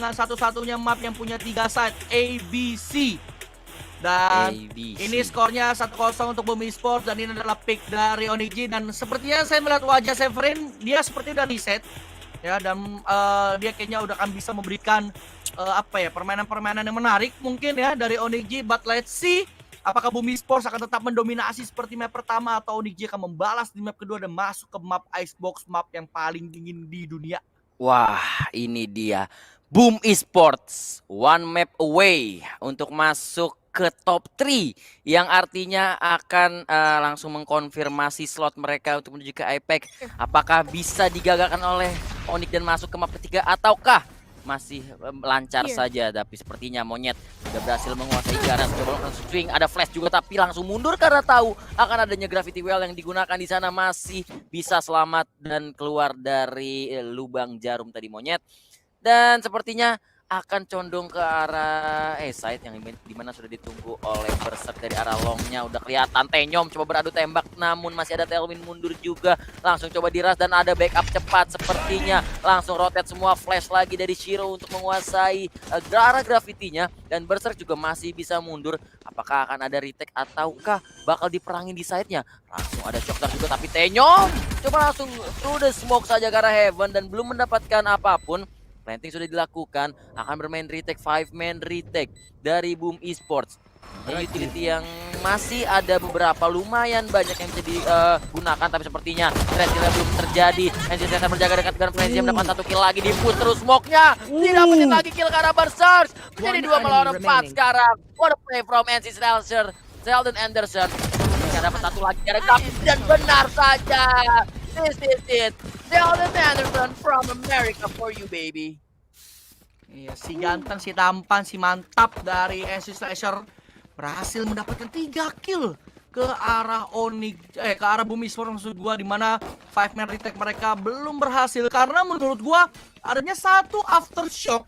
dengan satu-satunya map yang punya 3 side, ABC. Dan ini skornya 1-0 untuk Boom Esports dan ini adalah pick dari Onyx. Dan sepertinya saya melihat wajah Severin, dia seperti udah reset ya, dan dia kayaknya udah akan bisa memberikan permainan-permainan yang menarik mungkin ya dari Onyx. But let's see apakah Boom Esports akan tetap mendominasi seperti map pertama atau Onyx akan membalas di map kedua dan masuk ke map Icebox, map yang paling dingin di dunia. Wah, ini dia Boom Esports, one map away untuk masuk ke top 3 yang artinya akan langsung mengkonfirmasi slot mereka untuk menuju ke IPEC. Apakah bisa digagalkan oleh Onyx dan masuk ke map ketiga ataukah masih lancar saja? Tapi sepertinya Monyet sudah berhasil menguasai garas. Coba langsung swing, ada flash juga tapi langsung mundur karena tahu akan adanya gravity well yang digunakan di sana. Masih bisa selamat dan keluar dari lubang jarum tadi Monyet. Dan sepertinya akan condong ke arah side yang dimana sudah ditunggu oleh Berserk dari arah longnya. Udah kelihatan Tenyom coba beradu tembak namun masih ada Tailwind mundur juga. Langsung coba diras dan ada backup cepat sepertinya. Langsung rotate semua, flash lagi dari Shiro untuk menguasai arah gravitinya. Dan Berserk juga masih bisa mundur. Apakah akan ada retake ataukah bakal diperangin di side-nya? Langsung ada shock dart juga tapi Tenyom coba langsung through the smoke saja ke arah Heaven dan belum mendapatkan apapun. Planting sudah dilakukan, akan bermain retake 5-man retake dari Boom Esports. Utility yang masih ada beberapa lumayan banyak yang bisa digunakan, tapi sepertinya trade belum terjadi. NC Cesar berjaga dekat dengan Frenzy mendapat 1 kill lagi, di push terus smoke-nya. Didapetin lagi kill ke arah Berserk. Menjadi 2 melawan 4 sekarang. What a play from NC Cesar. Sheldon Anderson. Bisa dapat 1 lagi dari dan benar saja. This is it. Sheldon Anderson from America for you, baby. Iya, si ganteng, si tampan, si mantap dari NC Slasher berhasil mendapatkan 3 kill ke arah Onyx, ke arah Boom Esports maksud gua, di mana 5-man retake mereka belum berhasil karena menurut gua adanya satu aftershock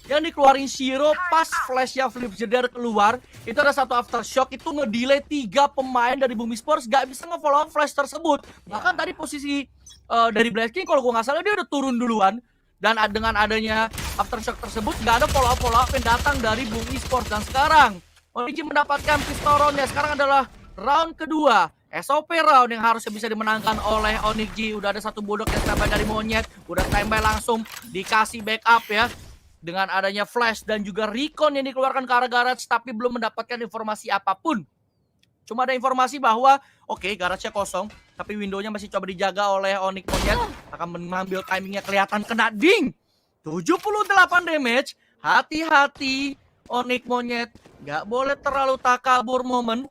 yang dikeluarin Shiro pas flash yang flip jedar keluar. Itu ada satu aftershock, itu ngedelay 3 pemain dari Boom Esports gak bisa nge-follow up flash tersebut. Bahkan tadi posisi dari Blacking kalau gua nggak salah dia udah turun duluan. Dan dengan adanya aftershock tersebut gak ada follow up yang datang dari Boom Esports. Dan sekarang Onyx mendapatkan pistol roundnya. Sekarang adalah round kedua, SOP round yang harusnya bisa dimenangkan oleh Onyx. Udah ada satu bodok yang standby dari Monyet, udah standby langsung dikasih backup ya. Dengan adanya flash dan juga recon yang dikeluarkan ke arah garage, tapi belum mendapatkan informasi apapun. Cuma ada informasi bahwa oke, garage-nya kosong, tapi window-nya masih coba dijaga oleh Onyx. Monyet akan mengambil timingnya, kelihatan kena ding. 78 damage. Hati-hati Onyx Monyet, gak boleh terlalu takabur momen.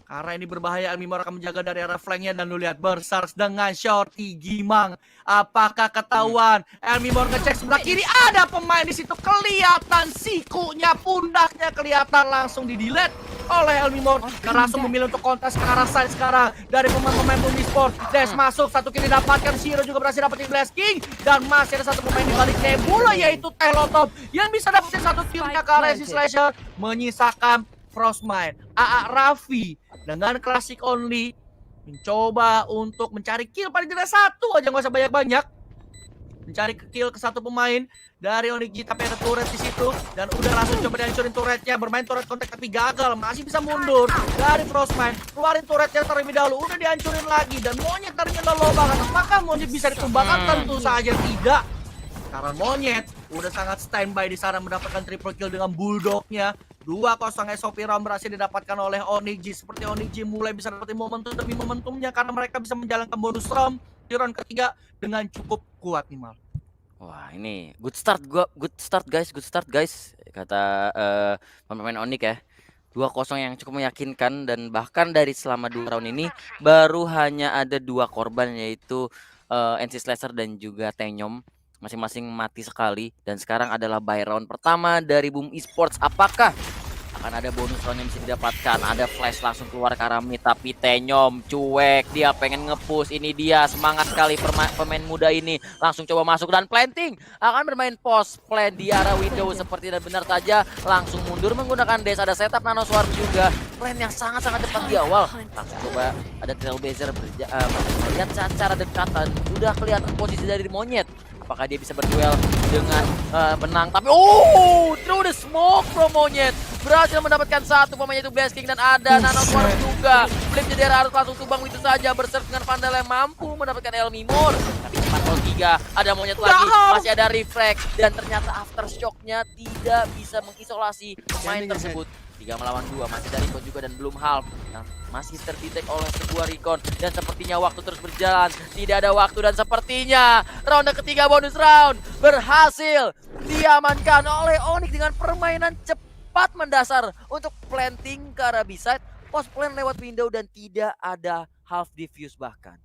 Karena ini berbahaya. Elmimor akan menjaga dari arah flanknya dan lu lihat Berserk dengan shorty Gimang. Apakah ketahuan? Elmimor ngecek sebelah kiri, ada pemain di situ, kelihatan sikunya, pundaknya kelihatan, langsung di-delete oleh Elmimor dan langsung memilih untuk kontes ke arah side sekarang dari pemain-pemain Boom Esports. Dash masuk, 1 kill didapatkan, Shiro juga berhasil dapetin Blacking dan masih ada 1 pemain di balik Nebula yaitu Telotop yang bisa dapetin 1 killnya ke arah NC Slasher, menyisakan Frostmine. AA Raffi dengan Classic Only mencoba untuk mencari kill paling tidak 1 aja, nggak usah banyak-banyak. Mencari kill ke 1 pemain dari Onyx, tapi ada turret di situ dan udah langsung coba dihancurin turretnya. Bermain turret kontak tapi gagal, masih bisa mundur dari Frostmine. Keluarin turretnya terlebih dahulu, udah dihancurin lagi dan Monyet ternyata low banget. Apakah Monyet bisa ditumbangkan? Tentu saja tidak. Karena Monyet udah sangat standby di sana mendapatkan triple kill dengan bulldognya. 2-0 SOP round berhasil didapatkan oleh Onyx. Seperti Onyx mulai bisa dapetin momentum demi momentumnya karena mereka bisa menjalankan bonus round di round ketiga dengan cukup kuat nih Mal. Wah, ini good start guys, kata pemain Onyx ya. 2-0 yang cukup meyakinkan dan bahkan dari selama 2 round ini baru hanya ada 2 korban yaitu NC Slasher dan juga Tenyom. Masing-masing mati sekali dan sekarang adalah buy round pertama dari Boom Esports. Apakah akan ada bonus round yang bisa didapatkan? Ada flash langsung keluar ke arah mid tapi Tenyom cuek, dia pengen nge-push. Ini dia semangat sekali pemain muda ini, langsung coba masuk dan planting, akan bermain post plan di arah window seperti dan benar saja langsung mundur menggunakan dash. Ada setup nano swarm juga, plan yang sangat-sangat dekat di awal. Langsung coba ada trailblazer melihat secara dekatan, udah kelihatan posisi dari Monyet. Apakah dia bisa berduel dengan menang? Tapi through the smoke bro Monyet berhasil mendapatkan satu pemainnya itu Blasking dan ada Nanosaurus juga. Flip jadi harus langsung tumbang itu saja. Berserk dengan Vandal yang mampu mendapatkan Elmimor. Tapi 403 ada Monyet lagi, masih ada Refract dan ternyata aftershocknya tidak bisa mengisolasi pemain tersebut. 3 melawan 2 masih dari Recon juga dan belum half yang masih terdetek oleh sebuah Recon dan sepertinya waktu terus berjalan, tidak ada waktu dan sepertinya ronde ketiga bonus round berhasil diamankan oleh Onyx dengan permainan cepat mendasar untuk planting ke arah B-side, post plan lewat window dan tidak ada half diffuse bahkan.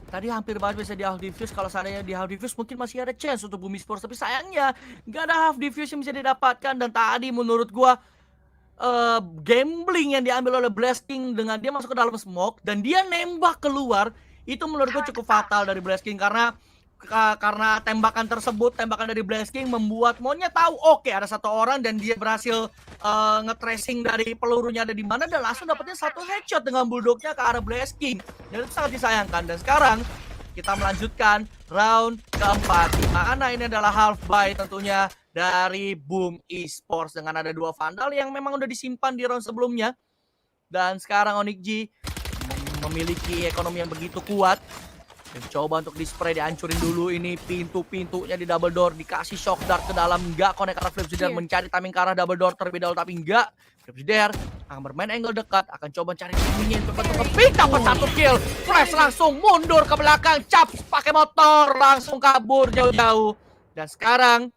Tadi hampir banget bisa di half diffuse. Kalau seandainya di half diffuse mungkin masih ada chance untuk Bumi Sports, tapi sayangnya nggak ada half diffuse yang bisa didapatkan. Dan tadi menurut gua gambling yang diambil oleh Blasking dengan dia masuk ke dalam smoke dan dia nembak keluar, itu menurut gue cukup fatal dari Blasking karena tembakan tersebut, tembakan dari Blasking membuat Monyet tahu oke, ada satu orang dan dia berhasil nge-tracing dari pelurunya ada di mana dan langsung dapetin satu headshot dengan bulldognya ke arah Blasking. Dan itu sangat disayangkan. Dan sekarang kita melanjutkan round keempat, di mana ini adalah half buy tentunya dari Boom Esports dengan ada 2 Vandal yang memang udah disimpan di round sebelumnya. Dan sekarang Onyx G memiliki ekonomi yang begitu kuat dan coba untuk di-spray, dihancurin dulu ini pintu-pintunya di double door, dikasih shock dart ke dalam, nggak connect arah Flip Zider, mencari timing ke arah double door terlebih dahulu tapi nggak. Flip Zider akan bermain angle dekat, akan coba cari timingnya untuk nge-pick dapat 1 kill. Flash langsung mundur ke belakang, Caps pakai motor langsung kabur jauh-jauh. Dan sekarang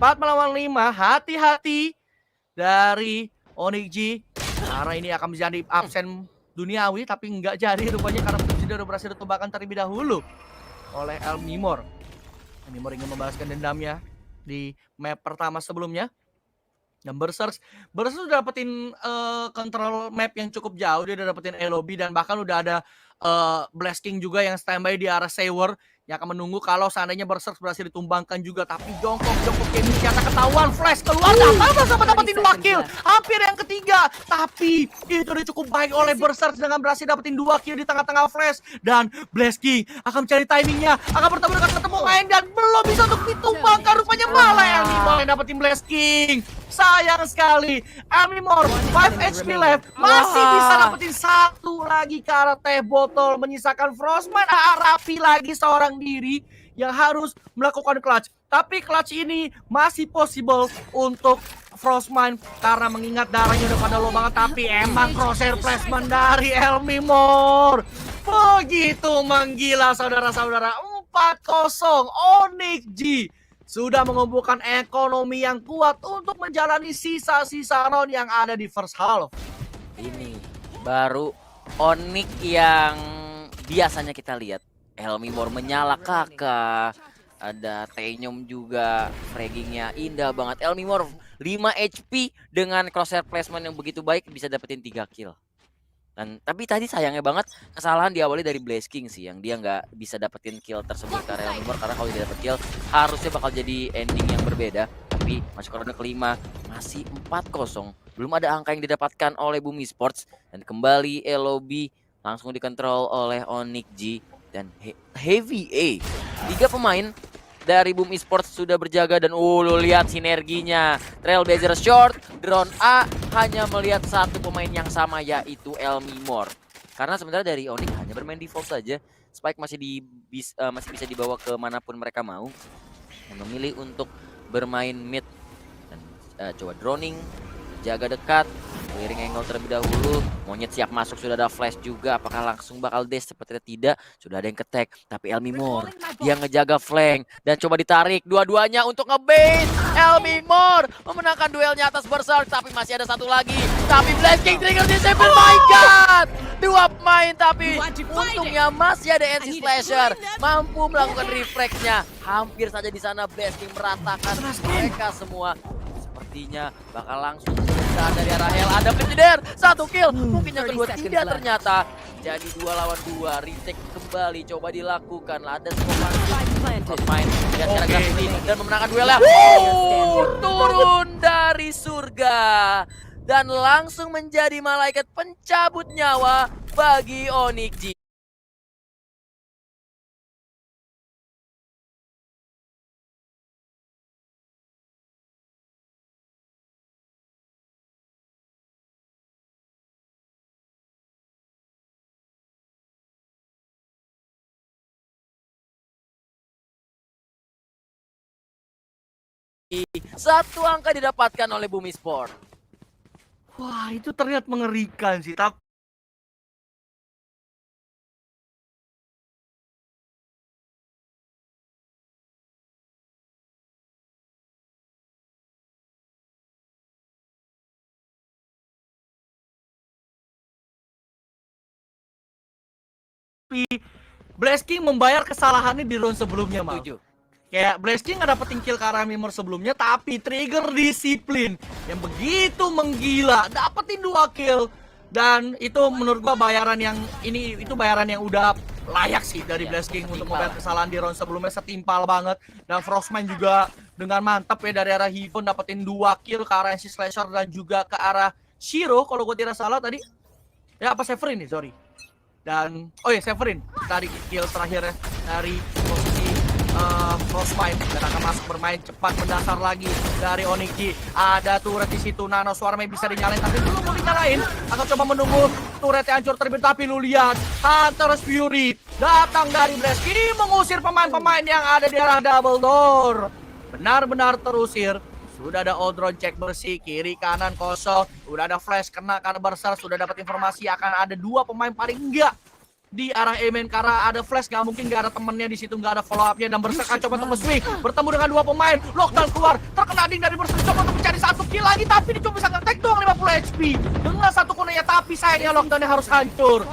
4 melawan 5, hati-hati dari Onyx G karena ini akan menjadi absen duniawi, tapi nggak jadi rupanya karena sudah berhasil ditembakkan terlebih dahulu oleh Elmimor. Elmimor ingin membalaskan dendamnya di map pertama sebelumnya. Dan Berserk sudah dapetin control map yang cukup jauh, dia udah dapetin LOB dan bahkan udah ada Blasking juga yang standby di arah Sawer yang akan menunggu kalau seandainya Berserk berhasil ditumbangkan juga. Tapi jongkok gaming ternyata ketahuan, flash keluar, sama dapetin 2 kill, hampir yang ketiga. Tapi itu udah cukup baik oleh Berserk dengan berhasil dapetin 2 kill di tengah-tengah flash. Dan Blasking akan mencari timingnya, akan bertemu dengan ketemu main dan belum bisa untuk ditumbangkan, rupanya malah Elmimor yang dapetin Blasking. Sayang sekali, Elmimor 5 HP left, masih bisa dapetin 1 lagi ke arah teh botol, menyisakan Frostman. Rapi lagi seorang diri yang harus melakukan clutch. Tapi clutch ini masih possible untuk Frostman karena mengingat darahnya udah pada low banget. Tapi emang crosshair placement dari Elmimor begitu menggila saudara-saudara. 4-0 Onyx G sudah mengumpulkan ekonomi yang kuat untuk menjalani sisa-sisa round yang ada di first half. Ini baru Onyx yang biasanya kita lihat. Elmimor menyala kakak, ada Tenyum juga, fraggingnya indah banget. Elmimor 5 HP dengan crosshair placement yang begitu baik bisa dapetin 3 kill. Dan tapi tadi sayangnya banget kesalahan diawali dari Blasking sih, yang dia nggak bisa dapetin kill tersebut karena Elmimor, karena kalau dia dapet kill harusnya bakal jadi ending yang berbeda. Tapi masuk ke ronde kelima masih 4-0, belum ada angka yang didapatkan oleh Boom Esports dan kembali LOB langsung dikontrol oleh Onyx G dan Heavy A. 3 pemain dari Boom Esports sudah berjaga dan lu lihat sinerginya. Trailblazer short, drone A hanya melihat satu pemain yang sama yaitu Elmimor. Karena sebenarnya dari Onyx hanya bermain default saja. Spike masih bisa dibawa ke manapun mereka mau. Memilih untuk bermain mid dan coba droning, jaga dekat, clearing angle terlebih dahulu. Monyet siap masuk, sudah ada flash juga. Apakah langsung bakal dash? Sepertinya tidak. Sudah ada yang ketek, tapi Elmimor yang ngejaga flank dan coba ditarik dua-duanya untuk nge-bait. Elmimor memenangkan duelnya atas Berserk, tapi masih ada satu lagi. Tapi Blasking trigger disable. My god! 2 pemain tapi untungnya masih ada NC Slasher mampu melakukan reflexnya. Hampir saja di sana Blasking meratakan mereka semua. Sepertinya bakal langsung selesai dari arah Hell. Ada Flipzider, 1 kill. Mungkin yang kedua tidak ternyata. Jadi 2 lawan 2. Retake kembali coba dilakukan. Ada semua main lihat cara gerak ini dan memenangkan duelnya. Turun dari surga dan langsung menjadi malaikat pencabut nyawa bagi Onyx G. Satu angka didapatkan oleh Bumi Sport. Wah, itu terlihat mengerikan sih. Tapi Blast King membayar kesalahannya di round sebelumnya, Mal. Setuju. Kayak Blast King nggak dapetin kill ke arah Mimor sebelumnya, tapi trigger disiplin yang begitu menggila, dapetin 2 kill. Dan itu menurut gua bayaran yang itu bayaran yang udah layak sih dari Ya, Blast King untuk setimpal. membayar kesalahan di round sebelumnya, setimpal banget. Dan Frostman juga dengan mantap ya dari arah Heaven dapetin 2 kill ke arah NC Slasher dan juga ke arah Shiro kalau gue tidak salah tadi. Ya apa Severin nih, sorry. Dan oh ya Severin tadi kill terakhirnya dari posisi Frostbite dan akan masuk bermain cepat mendasar lagi dari Onyx G. Ada turret di situ, Nano Swarm bisa dinyalain tapi belum mau dinyalain. Akan coba menunggu turretnya hancur terlebih, tapi lu lihat Hunter's Fury datang dari Blast King mengusir pemain-pemain yang ada di arah double door. Benar-benar terusir. Sudah ada Odron cek bersih, kiri kanan kosong. Udah ada flash kena karena Berser, sudah dapat informasi akan ada 2 pemain paling enggak di arah Emen karena ada flash, nggak mungkin nggak ada temennya di situ, nggak ada follow upnya. Dan Berser akan coba tembus swing bertemu dengan 2 pemain. Lockdown keluar, terkena ding dari Berser, coba untuk mencari 1 kill lagi tapi dia cuma bisa nge-take doang 50 HP dengan 1 kunanya, tapi sayangnya Lockdownnya harus hancur.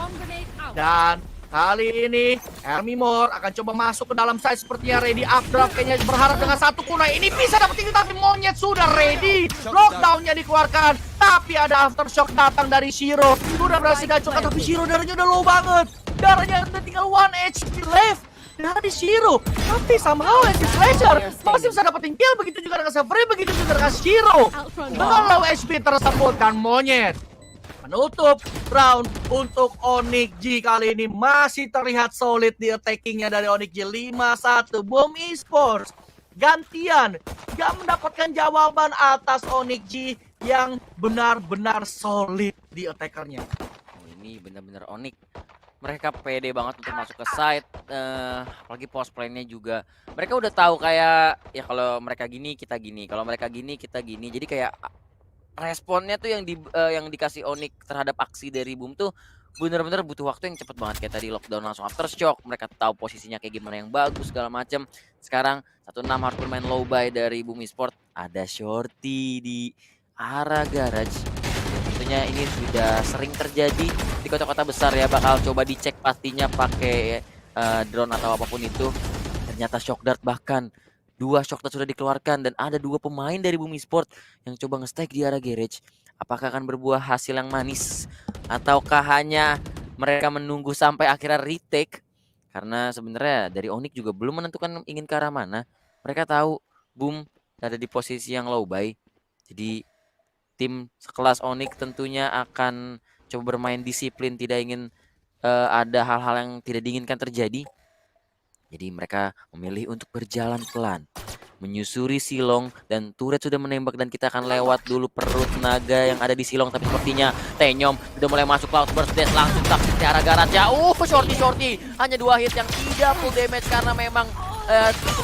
Dan kali ini Elmimor akan coba masuk ke dalam side sepertinya ready updraft, kayaknya berharap dengan 1 kunai ini bisa dapat tinggi, tapi monyet sudah ready. Lockdownnya dikeluarkan, tapi ada aftershock datang dari Shiro. Sudah berhasil dihancurkan tapi Shiro darahnya udah low banget. Darahnya udah tinggal 1 HP left dari Shiro. Tapi somehow NC Slasher masih bisa dapetin kill, begitu juga dengan Severin, begitu juga dengan Shiro. Dengan low HP tersebut dan monyet menutup round untuk Onyx G. Kali ini masih terlihat solid di attackingnya dari Onyx G. 5-1 Boom Esports gantian gak mendapatkan jawaban atas Onyx G yang benar-benar solid di attackernya. Ini benar-benar Onyx. Mereka pede banget untuk masuk ke site, apalagi post play-nya juga. Mereka udah tahu kayak ya kalau mereka gini kita gini, kalau mereka gini kita gini. Jadi kayak responnya tuh yang dikasih Onyx terhadap aksi dari Boom tuh bener-bener butuh waktu yang cepet banget. Kayak tadi lockdown langsung aftershock, mereka tahu posisinya kayak gimana yang bagus segala macem. Sekarang 1-6 harus bermain low buy dari Boom Esports. Ada Shorty di arah garage. Tentunya ini sudah sering terjadi di kota-kota besar ya, bakal coba dicek pastinya pakai drone atau apapun itu. Ternyata shock dart, bahkan 2 shock dart sudah dikeluarkan dan ada 2 pemain dari Boom Esports yang coba nge-stake di arah garage. Apakah akan berbuah hasil yang manis ataukah hanya mereka menunggu sampai akhirnya retake? Karena sebenarnya dari Onyx juga belum menentukan ingin ke arah mana. Mereka tahu Boom ada di posisi yang low buy. Jadi tim sekelas Onyx tentunya akan coba bermain disiplin, tidak ingin ada hal-hal yang tidak diinginkan terjadi. Jadi mereka memilih untuk berjalan pelan, menyusuri Silong, dan turret sudah menembak dan kita akan lewat dulu perut naga yang ada di Silong. Tapi sepertinya Tenyom sudah mulai masuk Cloud Burst Dash langsung taktik ke arah Garat jauh. Shorty hanya 2 hit yang tidak full damage karena memang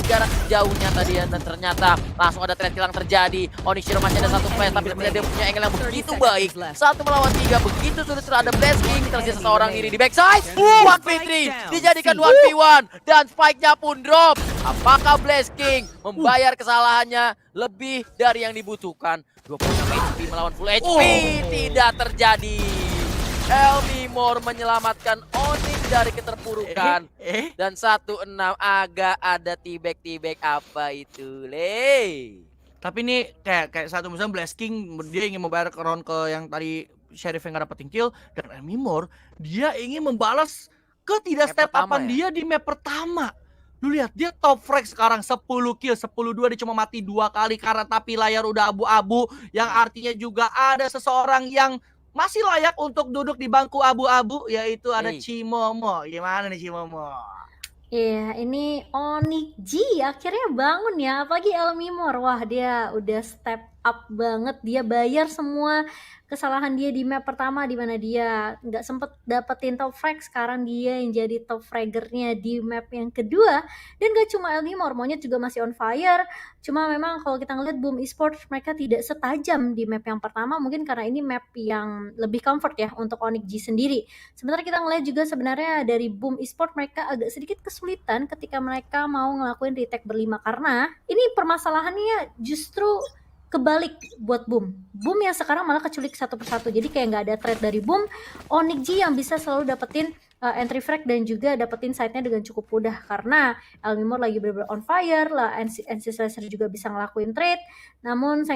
jarak jauhnya tadi ya, dan ternyata langsung ada trade kill yang terjadi. Onyx Shiro masih ada 1 flash tapi sebenarnya dia punya angle yang begitu baik. 1 melawan 3, begitu sudah ada Blast King, tersisa seorang diri di backside. 1v3 dijadikan 1v1 dan spike-nya pun drop. Apakah Blast King membayar kesalahannya lebih dari yang dibutuhkan? 26 HP melawan full HP tidak terjadi. Elmimor menyelamatkan Onyx dari keterpurukan. Dan 1-6 agak ada tibek-tibek apa itu, Le? Tapi ini kayak satu misalnya Blast King dia ingin membayar round ke yang tadi Sheriff yang gak dapetin kill, dan Elmimor dia ingin membalas ke tidak step upan dia di map pertama. Lu lihat dia top frag sekarang 10 kill, 10-2, dia cuma mati 2 kali karena tapi layar udah abu-abu, yang artinya juga ada seseorang yang masih layak untuk duduk di bangku abu-abu, yaitu ada Cimomo. Gimana nih Cimomo? Iya, ini Onyx G akhirnya bangun ya, apalagi Elmimor. Wah, dia udah step up banget, dia bayar semua kesalahan dia di map pertama di mana dia nggak sempet dapetin top frag, sekarang dia yang jadi top fraggernya di map yang kedua. Dan gak cuma Elmimor, Monyet juga masih on fire. Cuma memang kalau kita ngeliat Boom Esports mereka tidak setajam di map yang pertama, mungkin karena ini map yang lebih comfort ya untuk Onyx G sendiri. Sebenarnya kita ngeliat juga sebenarnya dari Boom Esports mereka agak sedikit kesulitan ketika mereka mau ngelakuin retake berlima, karena ini permasalahannya justru kebalik buat Boom. Boom yang sekarang malah keculik satu persatu. Jadi kayak nggak ada trade dari Boom. Onyx G yang bisa selalu dapetin entry frag dan juga dapetin side-nya dengan cukup mudah karena Elmimor lagi bener-bener on fire lah. NC Slasher juga bisa ngelakuin trade. Namun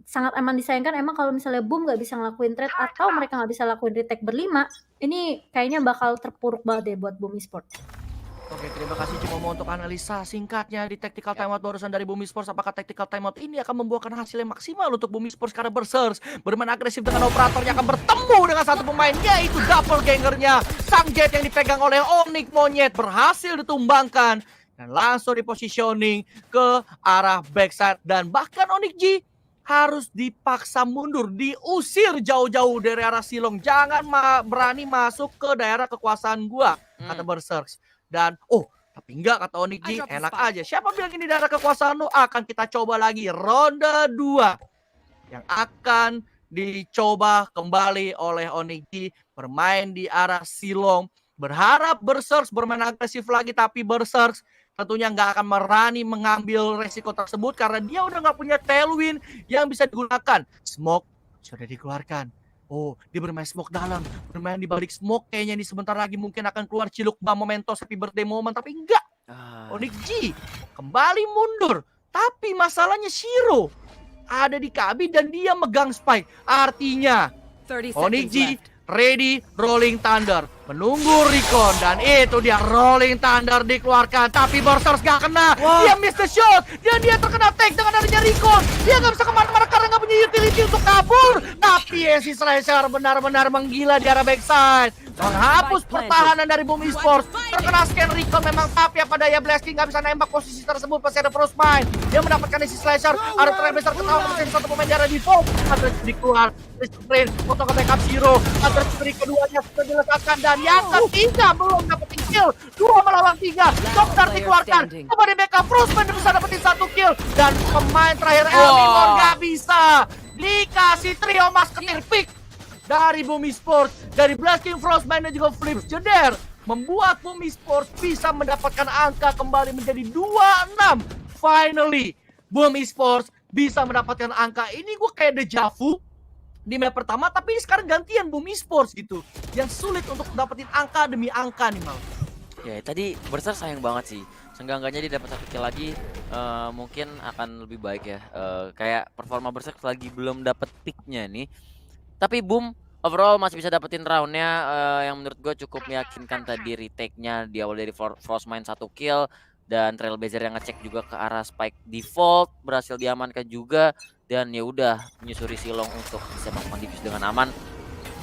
sangat emang disayangkan emang kalau misalnya Boom nggak bisa ngelakuin trade atau mereka nggak bisa lakuin retake berlima, ini kayaknya bakal terpuruk banget deh buat Boom Esports. Oke, terima kasih cuma untuk analisa singkatnya di tactical timeout barusan dari Bumi Sports. Apakah tactical timeout ini akan membuahkan hasil yang maksimal untuk Bumi Sports karena Berserks bermain agresif dengan operatornya akan bertemu dengan satu pemain, yaitu doppelgangernya Sang Jet yang dipegang oleh Onyx Monyet berhasil ditumbangkan dan langsung di positioning ke arah backside, dan bahkan Onyx G harus dipaksa mundur, diusir jauh-jauh dari arah Silong. Jangan berani masuk ke daerah kekuasaan gua, kata Berserks. Dan tapi enggak, kata Onyx G, enak aja. Siapa bilang ini daerah kekuasaan lu? Akan kita coba lagi ronde 2 yang akan dicoba kembali oleh Onyx G bermain di arah Silong. Berharap Berserks bermain agresif lagi, tapi Berserks tentunya nggak akan berani mengambil resiko tersebut karena dia udah nggak punya tailwind yang bisa digunakan. Smoke sudah dikeluarkan. Dia bermain smoke dalam, bermain di balik smoke. Kayaknya ini sebentar lagi mungkin akan keluar Ciluk Momentos Happy Birthday Moment, tapi enggak. Onyx G kembali mundur. Tapi masalahnya Shiro ada di Kabi dan dia megang spike. Artinya Onyx G ready Rolling Thunder, menunggu recon, dan itu dia Rolling Thunder dikeluarkan, tapi Berserks gak kena. Dia miss the shot dan dia terkena tag dengan adanya recon. Dia gak bisa kemana-mana karena gak punya utility untuk kabur, tapi NC Slasher benar-benar menggila di arah backside, menghapus pertahanan dari Boom Esports. Terkena scan recon memang, tapi apa daya Blasting gak bisa nembak posisi tersebut. Pasti ada Frostmine dia mendapatkan NC Slasher. Ada Trailblazer ketahuan mesin satu pemain di arah default. Ada dikeluar sprint untuk ke backup Zero. Ada sprint keduanya sudah diletakkan, dan yang ketiga belum dapetin kill. 2 melawan 3. Dokter dikeluarkan, kemudian backup Frostmine bisa dapetin 1 kill, dan pemain terakhir Elmimor gak bisa. Dikasih trio masketir pick dari Boom Esports, dari Blasting, Frostmine dan juga Flips Jeder, membuat Boom Esports bisa mendapatkan angka kembali menjadi 2-6. Finally, Boom Esports bisa mendapatkan angka ini. Gue kayak dejavu di map pertama, tapi ini sekarang gantian Boom Esports gitu, yang sulit untuk dapetin angka demi angka nih, Mal. Ya tadi Berserk sayang banget sih. Seenggak-enggaknya dia dapat 1 kill lagi, mungkin akan lebih baik ya. Kayak performa Berserk lagi belum dapat picknya nih. Tapi Boom overall masih bisa dapetin roundnya, yang menurut gue cukup meyakinkan. Tadi retake-nya di awal dari Frostmine 1 kill, dan Trailblazer yang ngecek juga ke arah spike default berhasil diamankan juga, dan ya udah menyusuri Silong untuk bisa melakukan defuse dengan aman.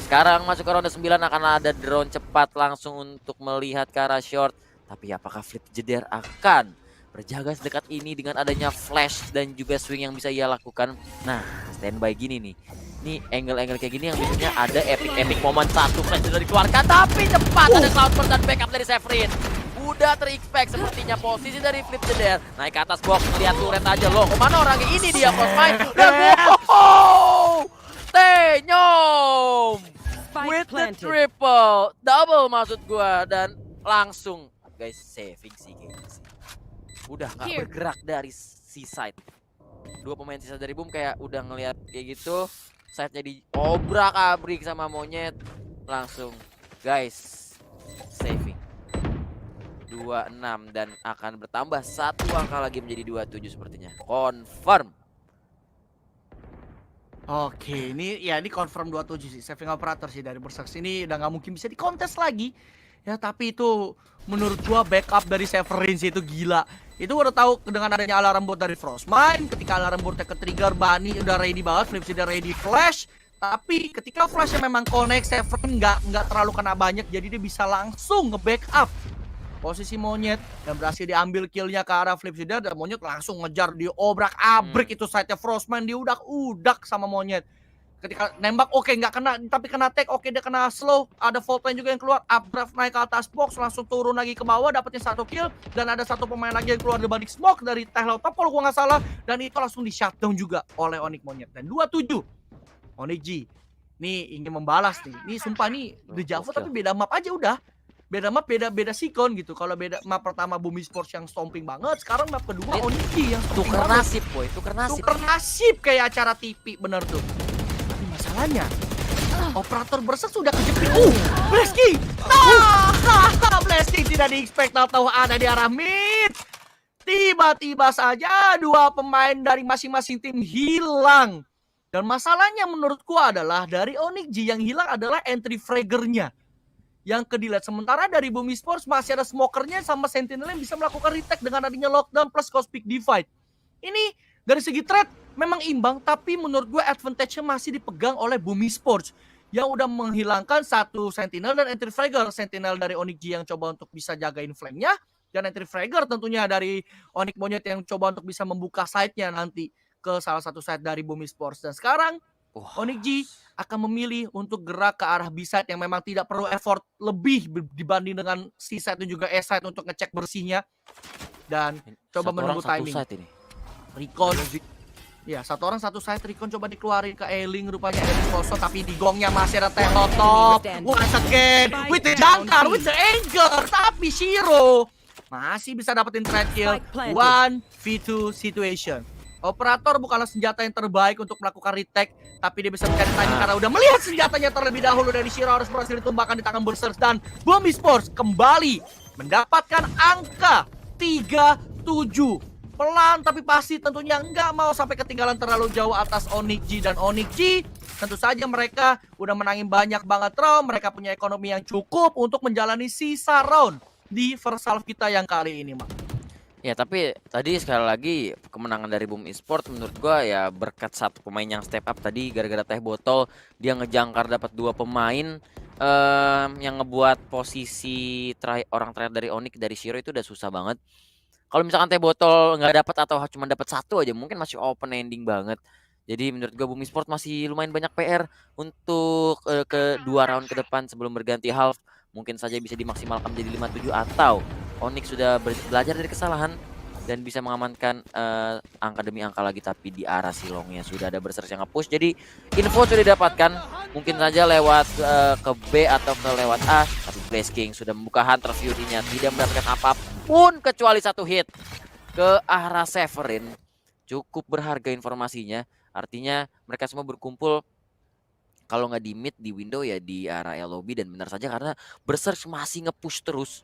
Sekarang masuk ke ronde 9, akan ada drone cepat langsung untuk melihat ke arah short. Tapi apakah Flip Jeder akan berjaga sedekat ini dengan adanya flash dan juga swing yang bisa ia lakukan? Nah, standby gini nih. Ini angle-angle kayak gini yang biasanya ada epic moment. 1 flash sudah dikeluarkan, tapi cepat ada Cloudburst dan backup dari Severin. Udah ter-expect sepertinya posisi dari Flip Jeder. Naik ke atas box, lihat turret aja loh. Kemana orangnya? Ini dia Frostmine. Dan Tenyom with the triple double maksud gua, dan langsung guys saving sih kayaknya sih. Udah nggak bergerak dari seaside. 2 pemain sisa dari Boom kayak udah ngelihat kayak gitu, side-nya di obrak-abrik sama Monyet. Langsung guys saving 26, dan akan bertambah 1 angka lagi menjadi 27 sepertinya. Confirm. Oke, ini confirm 27 sih. Saving operator sih dari Berserks ini udah nggak mungkin bisa dikontes lagi. Ya, tapi itu menurut gua backup dari Severin sih itu gila. Itu udah tahu dengan adanya alarm bot dari Frostmine. Ketika alarm botnya ke-trigger, Bunny udah ready banget, Flips udah ready flash. Tapi ketika flashnya memang connect, Severin nggak terlalu kena banyak, jadi dia bisa langsung nge-backup posisi Monyet dan berhasil diambil killnya ke arah Flip Zidar, dan Monyet langsung ngejar, diobrak-abrik itu side-nya Frostman, diudak-udak sama Monyet. Ketika nembak oke, nggak kena, tapi kena tag, oke dia kena slow. Ada Faultline juga yang keluar, updraft naik ke atas box, langsung turun lagi ke bawah, dapetin 1 kill. Dan ada satu pemain lagi yang keluar dari balik smoke dari Tehlo Top kalau gua nggak salah, dan itu langsung di shutdown juga oleh Onyx Monyet. Dan 27 Onyx G nih ingin membalas nih. Nih sumpah nih The Javo tapi beda map aja udah. Beda map, beda sikon gitu. Kalau beda map pertama Bumi Sports yang stomping banget, sekarang map kedua Onyx G yang stomping Tuker banget. nasib boy, tuker nasib. Tuker nasib kayak acara TV bener tuh. Tapi masalahnya operator berset sudah kejepit. Blazking! Blazking tidak di-expect, tahu ada di arah mid. Tiba-tiba saja dua pemain dari masing-masing tim hilang. Dan masalahnya menurutku adalah dari Onyx G yang hilang adalah entry fraggernya yang ke-delete. Sementara dari Bumi Sports masih ada smokernya sama Sentinel yang bisa melakukan retake dengan adanya lockdown plus Cosmic Divide. Ini dari segi trade memang imbang, tapi menurut gue advantage-nya masih dipegang oleh Bumi Sports yang udah menghilangkan satu Sentinel dan entry fragger. Sentinel dari Onyx G yang coba untuk bisa jagain flame-nya, dan entry fragger tentunya dari Onyx Monyet yang coba untuk bisa membuka side-nya nanti ke salah satu side dari Bumi Sports. Dan sekarang Onyx G akan memilih untuk gerak ke arah B-side yang memang tidak perlu effort lebih dibanding dengan C-side dan juga S-side untuk ngecek bersihnya. Dan coba menunggu timing. Recon, ya satu orang satu side. Recon coba dikeluarin ke Ailing, rupanya Ailing kosong, tapi di gongnya masih ada Tehlo Top. Once again with the jangkar, with the anchor, tapi Shiro masih bisa dapetin trade kill. 1v2 situation. Operator bukanlah senjata yang terbaik untuk melakukan retake, tapi dia bisa mencari timing karena udah melihat senjatanya terlebih dahulu dari Shiro harus berhasil ditumbangkan di tangan Berserk, dan Bumi Sports kembali mendapatkan angka 3-7. Pelan tapi pasti tentunya nggak mau sampai ketinggalan terlalu jauh atas Onyx G. Dan Onyx G tentu saja mereka udah menangin banyak banget round, mereka punya ekonomi yang cukup untuk menjalani sisa round di first half kita yang kali ini, Mak. Ya tapi tadi sekali lagi kemenangan dari Boom Esports menurut gua ya berkat satu pemain yang step up tadi, gara-gara Teh Botol dia ngejangkar dapat 2 pemain yang ngebuat posisi orang terakhir dari Onyx dari Shiro itu udah susah banget. Kalau misalkan Teh Botol nggak dapat atau cuma dapat 1 aja mungkin masih open ending banget. Jadi menurut gua Boom Esports masih lumayan banyak PR untuk ke 2 round ke depan sebelum berganti half. Mungkin saja bisa dimaksimalkan menjadi 5-7 atau Onyx sudah belajar dari kesalahan dan bisa mengamankan angka demi angka lagi, tapi di arah silongnya sudah ada Berserk yang nge-push. Jadi info sudah didapatkan, mungkin saja lewat ke B atau ke lewat A, tapi Blazking sudah membuka Hunter Fury-nya, tidak mendapatkan apapun kecuali 1 hit ke arah Severin. Cukup berharga informasinya, artinya mereka semua berkumpul kalau nggak di mid, di window ya di arah lobby. Dan benar saja karena Berserk masih nge-push terus,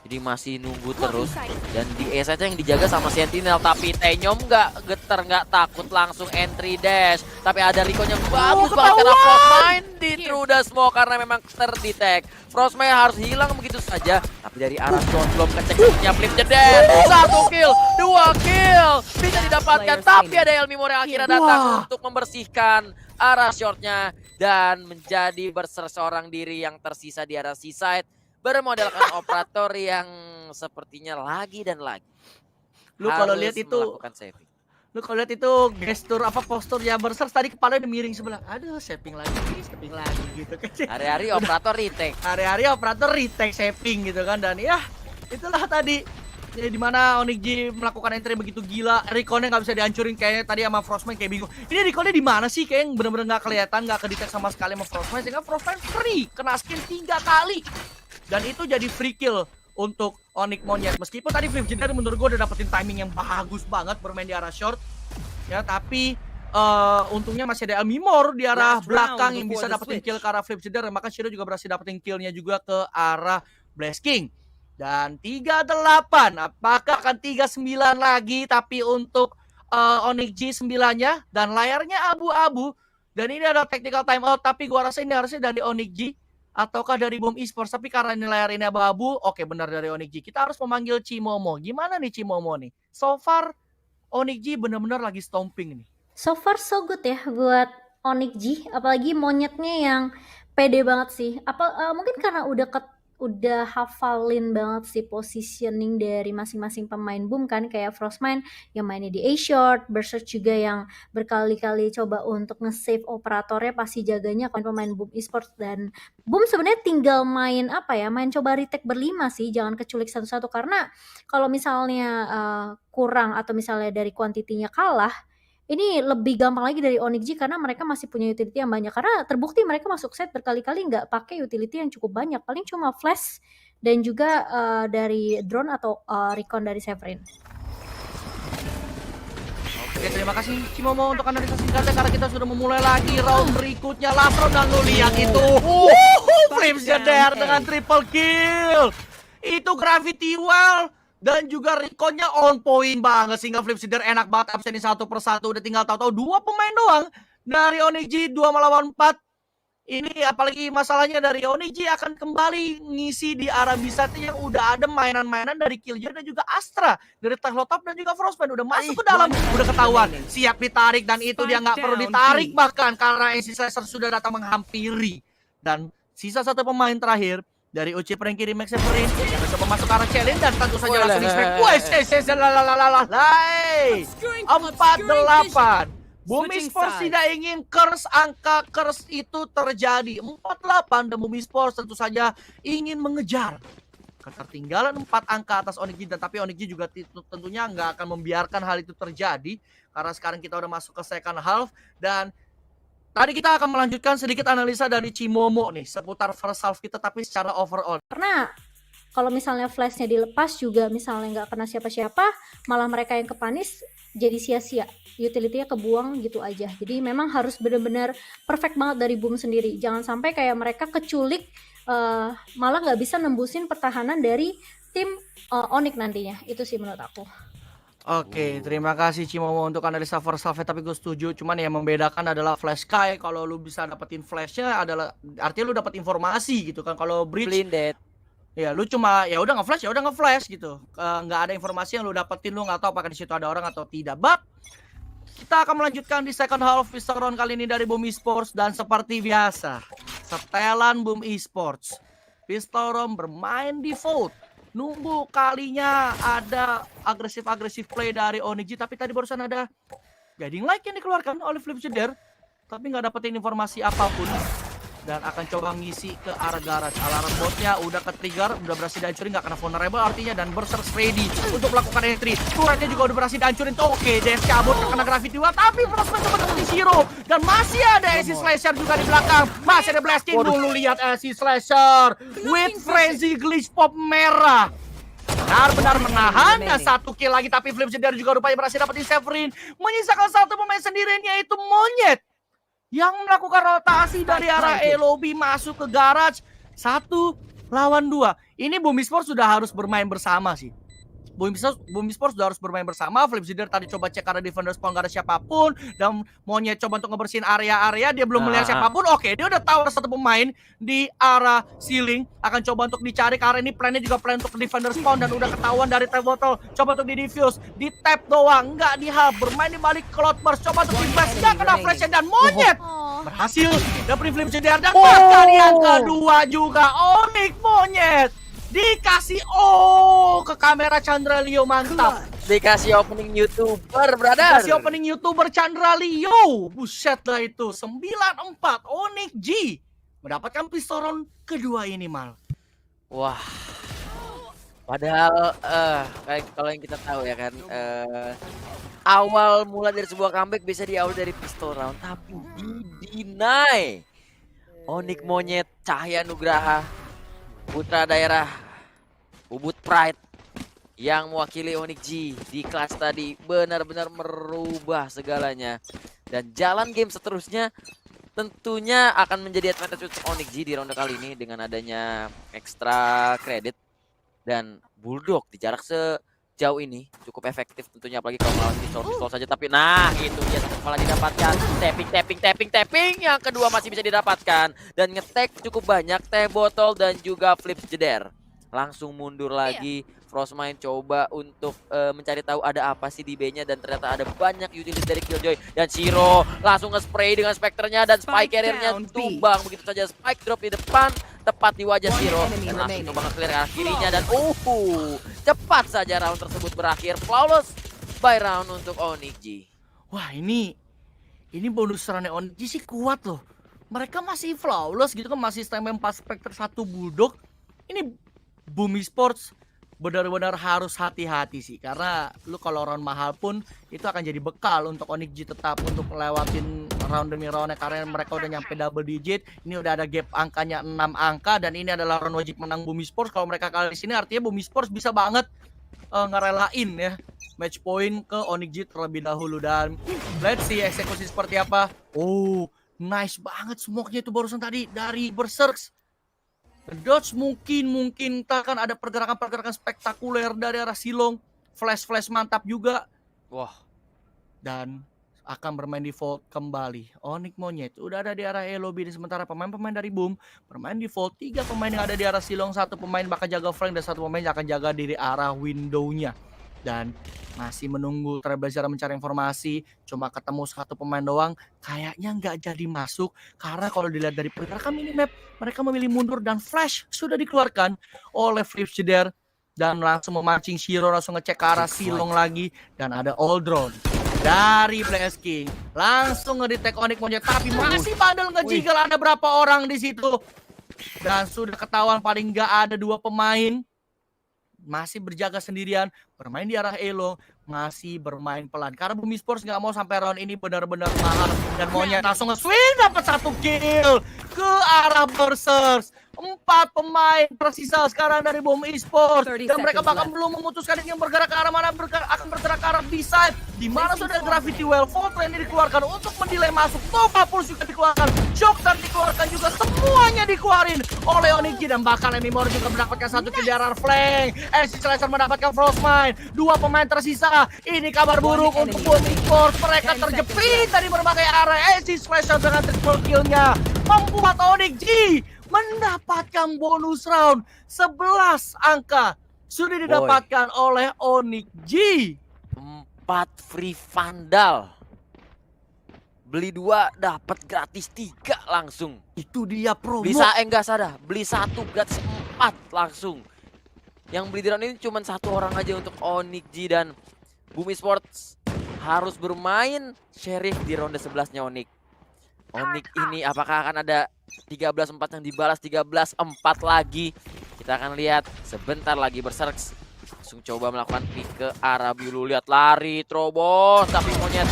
jadi masih nunggu terus. Dan di E saja yang dijaga sama Sentinel, tapi Tenyom nggak getar, nggak takut, langsung entry dash. Tapi ada Rico-nya bagus banget karena Frostmine di through the smoke karena memang terdetect. Frostmine harus hilang begitu saja. Tapi dari arah John belum ngecek punya Flip Jeder. 1 kill, 2 kill bisa didapatkan, tapi ada Elmimore yang akhirnya datang untuk membersihkan arah shortnya dan menjadi Berserk seorang diri yang tersisa di arah seaside, bermodalkan operator yang sepertinya lagi dan lagi Lu kalau lihat itu, lu kalau lihat itu gestur apa postur ya Berserk tadi kepalanya miring sebelah. Aduh, saving lagi gitu kan. Hari-hari operator retake. Hari-hari operator retake saving gitu kan. Dan ya itulah tadi ya, dimana Onyx G melakukan entry begitu gila, Recon-nya nggak bisa dihancurin kayaknya tadi sama Frostman, kayak bingung. Ini Recon-nya di mana sih? Kayaknya bener-bener nggak kelihatan, nggak kedetek sama sekali sama Frostman, sehingga Frostman free kena skin 3 kali. Dan itu jadi free kill untuk Onyx Monyet. Meskipun tadi Flip Jeder menurut gue udah dapetin timing yang bagus banget bermain di arah short. Ya, tapi untungnya masih ada Elmimore di arah belakang yang bisa dapetin kill ke arah Flip Jeder. Maka Shiro juga berhasil dapetin killnya juga ke arah Blazking. Dan 38, apakah akan 39 lagi? Tapi untuk Onyx G 9-nya dan layarnya abu-abu. Dan ini ada tactical timeout, tapi gua rasa ini harusnya dari Onyx G ataukah dari Boom Esports. Tapi karena ini layar ini abu-abu, oke benar dari Onyx G. Kita harus memanggil Cimomo. Gimana nih Cimomo nih? So far Onyx G benar-benar lagi stomping nih. So far so good ya buat Onyx G, apalagi Monyetnya yang pede banget sih. Mungkin karena udah udah hafalin banget sih positioning dari masing-masing pemain Boom kan, kayak Frostman yang mainnya di A-short, Berserk juga yang berkali-kali coba untuk nge-save operatornya pasti jaganya kan pemain Boom Esports. Dan Boom sebenarnya tinggal main apa ya, main coba retake berlima sih, jangan keculik satu-satu, karena kalau misalnya kurang atau misalnya dari kuantitinya kalah, ini lebih gampang lagi dari Onyx G karena mereka masih punya utility yang banyak. Karena terbukti mereka masuk set berkali-kali nggak pakai utility yang cukup banyak. Paling cuma flash dan juga dari drone atau recon dari Severin. Oke, terima kasih Cimomo untuk analisa singkatnya karena kita sudah memulai lagi round berikutnya. Last round dan lu lihat itu. Flip Jeder dengan triple kill. Itu Gravity Well dan juga reconnya on point banget sehingga Flip Jeder enak banget absenin satu persatu. Udah tinggal tahu-tahu 2 pemain doang dari Onyx G 2 melawan 4. Ini apalagi masalahnya dari Onyx G akan kembali ngisi di arah Bisatnya yang udah ada mainan-mainan dari Killjoy dan juga Astra dari Tahlotop dan juga Frostman udah masuk ke dalam, udah ketahuan siap ditarik dan itu dia nggak perlu ditarik bahkan karena NC Slasher sudah datang menghampiri. Dan sisa satu pemain terakhir dari Uci Pranky di Max Severin yang coba masuk ke arah challenge dan tentu saja langsung di-smack. 4-8. Boom Esports tidak ingin angka curse itu terjadi. 4-8 dan Boom Esports tentu saja ingin mengejar ketertinggalan 4 angka atas Onyx G. Tapi Onyx G juga tentunya nggak akan membiarkan hal itu terjadi karena sekarang kita udah masuk ke second half. Dan tadi kita akan melanjutkan sedikit analisa dari Cimomo nih seputar first half kita tapi secara overall. Karena kalau misalnya flashnya dilepas juga misalnya nggak kena siapa-siapa, malah mereka yang kepanis jadi sia-sia, utility-nya kebuang gitu aja. Jadi memang harus benar-benar perfect banget dari Boom sendiri. Jangan sampai kayak mereka keculik malah nggak bisa nembusin pertahanan dari tim Onyx nantinya. Itu sih menurut aku. Oke, terima kasih Cimomo untuk analisa first half, tapi gue setuju. Cuman yang membedakan adalah Flash Sky. Kalau lu bisa dapetin flashnya adalah artinya lu dapat informasi gitu kan. Kalau Breach Blinded. ya lu cuma ya udah nge-flash gitu. Nggak ada informasi yang lu dapetin, lu nggak tahu apakah di situ ada orang atau tidak. But kita akan melanjutkan di second half pistol round kali ini dari Boom Esports dan seperti biasa, setelan Boom Esports. Pistol round bermain default. Nunggu kalinya ada agresif play dari Onyx G, tapi tadi barusan ada guiding light yang dikeluarkan oleh Flip Jeder, tapi nggak dapetin informasi apapun. Dan akan coba ngisi ke arah garage. Alarm botnya udah ke-trigger, udah berhasil dihancurin, nggak kena vulnerable artinya, dan Berserk ready untuk melakukan entry. Turretnya juga udah berhasil dihancurin. Oke, Death cabut, kena Gravity Well, tapi Frostman coba dapetin Zero. Dan masih ada AC Slasher juga di belakang. Masih ada Blasting, dulu lihat AC Slasher with Frenzy Glitch Pop merah. Benar-benar menahan dan 1 kill lagi, tapi Flip Jeder juga rupanya berhasil dapetin Severin. Menyisakan 1 pemain sendirian yaitu Monyet yang melakukan rotasi dari arah lobby masuk ke garage. 1 lawan 2. Ini Boom Esports sudah harus bermain bersama sih. Boom Esports sudah harus bermain bersama. Flip Jeder tadi coba cek arah defender spawn gak ada siapapun. Dan Monyet coba untuk ngebersihin area-area. Dia belum melihat siapapun. Oke, dia udah tahu ada 1 pemain di arah ceiling. Akan coba untuk dicari karena ini plannya juga plan untuk defender spawn. Dan udah ketahuan dari tap bottle. Coba untuk di-defuse. Di tap doang. Nggak di-hub. Bermain di balik Cloudburst. Coba untuk di-flash. Nggak kena flash dan Monyet berhasil dapetin Flip Jeder. Dan bahkan yang kedua juga Onyx Monyet dikasih ke kamera Chandra Leo, mantap. Dikasih opening YouTuber, brother. Dikasih opening YouTuber Chandra Leo. Buset lah itu. 9-4 Onyx G mendapatkan pistol round kedua ini, Mal. Wah. Padahal kayak kalau yang kita tahu ya kan, awal mula dari sebuah comeback bisa diawali dari pistol round, tapi di-deny. Onyx Monyet, Cahaya Nugraha, putra daerah Ubud Pride yang mewakili Onyx G di kelas tadi benar-benar merubah segalanya. Dan jalan game seterusnya tentunya akan menjadi advantage untuk Onyx G di ronde kali ini dengan adanya ekstra kredit. Dan Bulldog di jarak sejauh ini cukup efektif tentunya, apalagi kalau melawan pistol saja. Tapi nah itu dia malah didapatkan tapping. Yang kedua masih bisa didapatkan dan ngetek cukup banyak teh botol dan juga Flip Jeder. langsung mundur lagi. Frostmind coba untuk mencari tahu ada apa sih di B-nya, dan ternyata ada banyak utility dari Killjoy, dan Shiro langsung nge-spray dengan Spectre-nya dan Spike carrier-nya tumbang begitu saja. Spike drop di depan tepat di wajah Shiro dan langsung coba nge-clear ke arah kirinya, dan cepat saja round tersebut berakhir flawless by round untuk Onyx G. Wah, ini bonus serangan Onyx G sih kuat loh. Mereka masih flawless gitu kan, masih stamina 4 Spectre 1 Bulldog. Ini Boom Esports benar-benar harus hati-hati sih, karena lu kalau round mahal pun itu akan jadi bekal untuk Onyx G tetap untuk melewatin round demi roundnya, karena mereka udah nyampe double digit. Ini udah ada gap angkanya 6 angka, dan ini adalah round wajib menang Boom Esports. Kalau mereka kalah di sini artinya Boom Esports bisa banget ngerelain ya match point ke Onyx G terlebih dahulu. Dan let's see eksekusi seperti apa. Oh, nice banget smoke-nya itu barusan tadi dari Berserks. Dodge mungkin akan ada pergerakan spektakuler dari arah Silong. Flash mantap juga. Wah. Dan akan bermain default kembali. Onyx Monyet udah ada di arah A lobby, sementara pemain-pemain dari Boom bermain default. 3 pemain yang ada di arah Silong, 1 pemain bakal jaga flank, dan 1 pemain yang akan jaga dari arah window-nya. Dan masih menunggu Trailblazer mencari informasi. Cuma ketemu 1 pemain doang, kayaknya nggak jadi masuk, karena kalau dilihat dari pergerakan minimap mereka memilih mundur, dan flash sudah dikeluarkan oleh Flipsider dan langsung memancing Shiro, langsung ngecek ke arah Silong lagi. Dan ada all drone dari Blaze King langsung ngedetect Onyx Monyet, tapi masih bandel ngejigal. Ada berapa orang di situ, dan sudah ketahuan paling nggak ada 2 pemain masih berjaga sendirian, bermain di arah Elo, masih bermain pelan karena Boom Esports nggak mau sampai round ini benar-benar mahal. Dan Monyet langsung nge-swing dapat 1 kill ke arah Berserks. 4 pemain tersisa sekarang dari Boom Esports, dan mereka bahkan belum memutuskan ingin bergerak ke arah mana, akan bergerak ke arah B-side, di mana sudah Gravity Well, Volt ini dikeluarkan untuk mendelay masuk, Nova Pulse juga dikeluarkan, Shock Dart dikeluarkan juga, semuanya dikeluarin oleh Onyx G, dan bahkan Emimor juga mendapatkan 1 kill di arah flank. SC Slasher mendapatkan Frostmind. 2 pemain tersisa. Ini kabar buruk untuk Boom Esports, mereka terjepit dari berbagai arah. SC Slasher dengan triple kill-nya membuat Onyx G mendapatkan bonus round 11 angka sudah didapatkan oleh Onyx G. 4 free Vandal. Beli 2 dapat gratis 3 langsung. Itu dia promo. Bisa enggak sadar, beli 1 gratis 4 langsung. Yang beli di round ini cuma 1 orang aja untuk Onyx G, dan Boom Esports harus bermain Sheriff di ronde 11-nya Onyx. Onyx ini apakah akan ada 13-4 yang dibalas 13-4 lagi? Kita akan lihat sebentar lagi. Berserks langsung coba melakukan pick ke arah Biulu, lihat lari terobos, tapi Monyet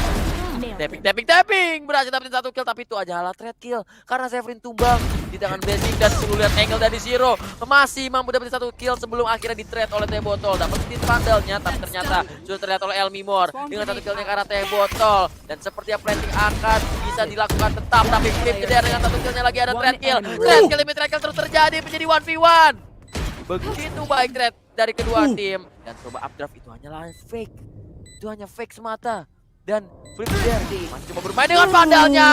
tapping berhasil dapetin 1 kill, tapi itu aja alat trade kill karena Severin tumbang di tangan Basic. Dan suruh lihat angle dari Shiro, masih mampu dapetin 1 kill sebelum akhirnya di trade oleh Teh Botol. Dapetin Vandalnya, tapi ternyata sudah terlihat oleh Elmimor dengan 1 killnya ke arah Teh Botol, dan sepertinya planting akan bisa dilakukan tetap, tapi flip jeda dengan 1 killnya lagi. Ada trade kill demi trade kill terus terjadi, menjadi 1v1. Begitu baik trade dari kedua tim, dan coba updraft itu hanyalah fake, itu hanya fake semata. Dan Flipsider masih coba bermain dengan Vandalnya.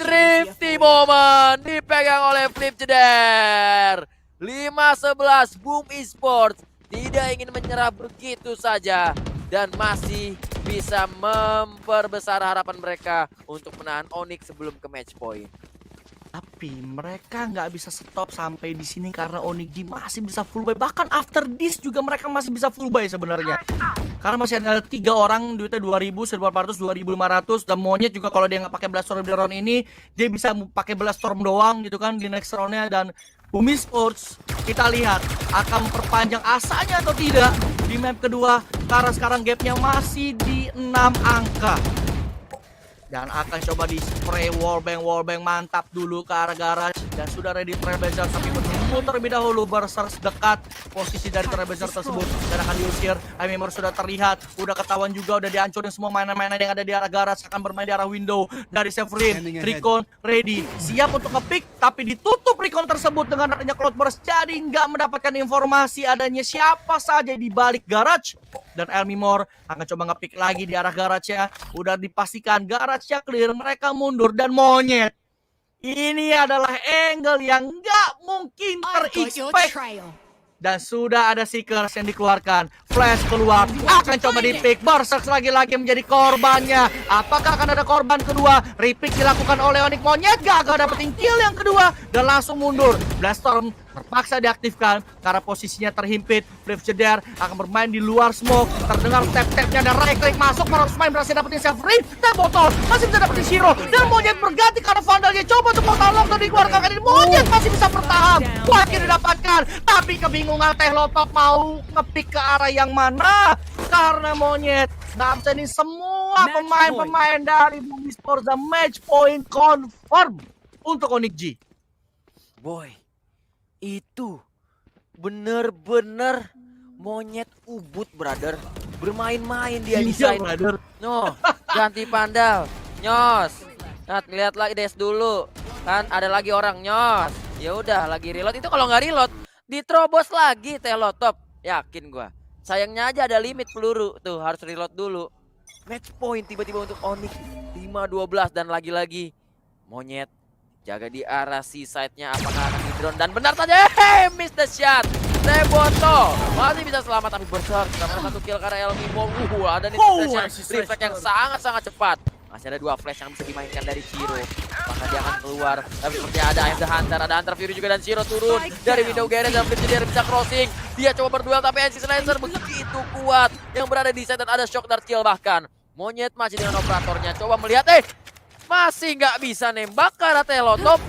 Thrifty moment dipegang oleh Flipsider. 5-11 Boom Esports tidak ingin menyerah begitu saja, dan masih bisa memperbesar harapan mereka untuk menahan Onyx sebelum ke match point. Tapi mereka nggak bisa stop sampai di sini karena Onyx G masih bisa full buy. Bahkan after this juga mereka masih bisa full buy sebenarnya. Karena masih ada 3 orang, duitnya 2.000, 1.400, 2.500. Dan Monyet juga kalau dia nggak pakai Blast Storm di round ini, dia bisa pakai Blast Storm doang gitu kan di next roundnya. Dan Boom Esports kita lihat akan perpanjang asanya atau tidak di map kedua, karena sekarang gapnya masih di 6 angka. Dan akan coba di spray wallbang mantap dulu ke arah garage, dan sudah ready Trailblazer, tapi menunggu terlebih dahulu Berserks dekat posisi dari Trailblazer tersebut dan akan diusir. Emimor sudah terlihat, udah ketahuan juga, udah dihancurin semua mainan-mainan yang ada di arah garage. Akan bermain di arah window dari Severin. Recon ready, siap untuk ngepick, tapi ditutup recon tersebut dengan adanya Cloudburst, jadi nggak mendapatkan informasi adanya siapa saja di balik garage. Dan Elmimor akan coba ngepick lagi di arah garage-nya. Udah dipastikan garage-nya clear, mereka mundur, dan Monyet Ini adalah angle yang nggak mungkin ter-expect. Dan sudah ada Seekers yang dikeluarkan. Flash keluar, akan coba di-pick. Berserk lagi-lagi menjadi korbannya. Apakah akan ada korban kedua? Repick dilakukan oleh Onyx Monyet, gagal dapetin kill yang kedua. Dan langsung mundur. Blastorm terpaksa diaktifkan karena posisinya terhimpit. Flip Jeder akan bermain di luar smoke. Terdengar tap-tapnya dan right click masuk. Marksman berhasil dapetin self read. Dan botol masih bisa dapetin Shiro. Dan Monyet berganti karena Vandalnya coba untuk portal lock dan dikeluarkan. Kali ini Monyet masih bisa bertahan. Wakil didapatkan. Tapi kebingungan Tehlotop mau ngepick ke arah yang mana. Karena Monyet ngabsenin semua pemain-pemain dari Bumi Sports. Dan match point confirm untuk Onyx G. Boy, itu bener-bener monyet ubud, brother. Bermain-main dia di Iya, side. brother. No, ganti pandal. Nyos. Nah, lihat lagi des dulu. Kan ada lagi orang nyos. Ya udah, lagi reload. Itu kalau nggak reload, diterobos lagi Tehlotop. Yakin gua. Sayangnya aja ada limit peluru. Tuh, harus reload dulu. Match point tiba-tiba untuk Onyx 5-12 dan lagi-lagi monyet jaga di arah seaside-nya, apakah akan di-drone dan benar saja, miss the shot. Teboto masih bisa selamat tapi Berserk dapat satu kill karena El Mimo. Ada nih reflect yang sangat-sangat cepat. Masih ada 2 flash yang bisa dimainkan dari Shiro. Apakah dia akan keluar? Tapi sepertinya ada The Hunter, ada Hunter Fury juga dan Shiro turun dari window garage dan dia bisa crossing. Dia coba berduel tapi NC Slicer begitu kuat yang berada di side dan ada shock dart kill bahkan. Monyet masih dengan operatornya coba melihat masih nggak bisa nembak karena Tehlotop.